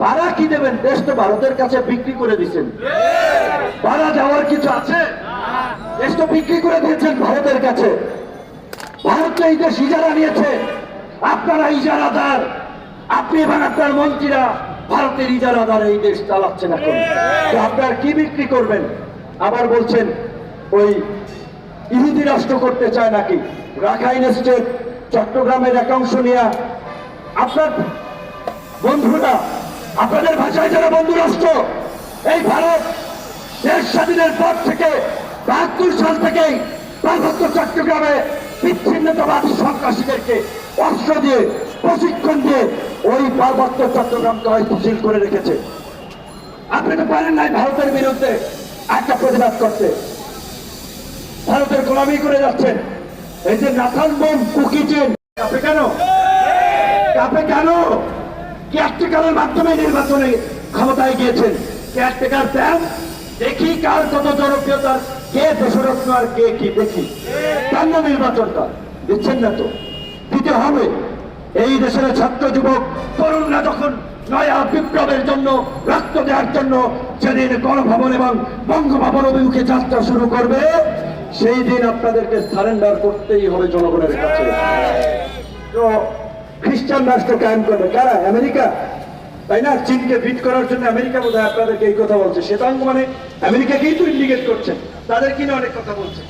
ভাড়া কি দেবেন? দেশ তো ভারতের কাছে বিক্রি করে দিচ্ছেন, ভাড়া যাওয়ার কিছু আছে? দেশ তো বিক্রি করে দিয়েছেন ভারতের কাছে। ভারত এই দেশ ইজারা নিয়েছে, আপনারা ইজারাদার। আপনি এবং আপনার মন্ত্রীরা ভারতের ইজারাদার এই দেশ চালাচ্ছেন। এখন তো আপনার কি বিক্রি করবেন? আবার বলছেন ওই ইহুদি রাষ্ট্র করতে চায় নাকি? রাখাইন স্টেট, চট্টগ্রামের একাংশ নিয়ে আপনার বন্ধুরা, আপনাদের ভাষায় যারা বন্ধু রাষ্ট্র, এই ভারত দেশ স্বাধীনের পর থেকে ৭২ সাল থেকেই পার্বত্য চট্টগ্রামে বিচ্ছিন্নতাবাদী সন্ত্রাসীদেরকে অস্ত্র দিয়ে প্রশিক্ষণ দিয়ে ওই পার্বত্য চট্টগ্রামকে অস্থিতিশীল করে রেখেছে। আপনি তো পারেন নাই ভারতের বিরুদ্ধে একটা প্রতিবাদ করতে, ভারতের গোলামি করে যাচ্ছেন। এই যে নাথান বোম কুকি চেন কাপে কেন? কাপে কেন? কেয়ারটেকারের মাধ্যমে নির্বাচনে ক্ষমতায় গিয়েছেন। কেয়ারটেকার দেন, দেখি কার কত জনপ্রিয়তা, কে দেশরত্ন আর কে কি দেখি। কেন নির্বাচনটা দিচ্ছেন না? তো দিতে হবে। এই দেশের ছাত্র যুবক তরুণরা যখন নয়া বিপ্লবের জন্য রক্ত দেওয়ার জন্য যেদিন গণভবন এবং বঙ্গভবন অভিমুখে যাত্রা শুরু করবে, সেই দিন আপনাদেরকে সারেন্ডার করতেই হবে জনগণের কাছে। তো খ্রিস্টান রাষ্ট্র কায়েম করবে কারা? আমেরিকা, তাই না? চীনকে বিট করার জন্য আমেরিকা বোধহয় আপনাদেরকে এই কথা বলছে। শ্বেতাঙ্গ মানে আমেরিকাকেই তো ইন্ডিকেট করছেন, তাদের কিনা অনেক কথা বলছে।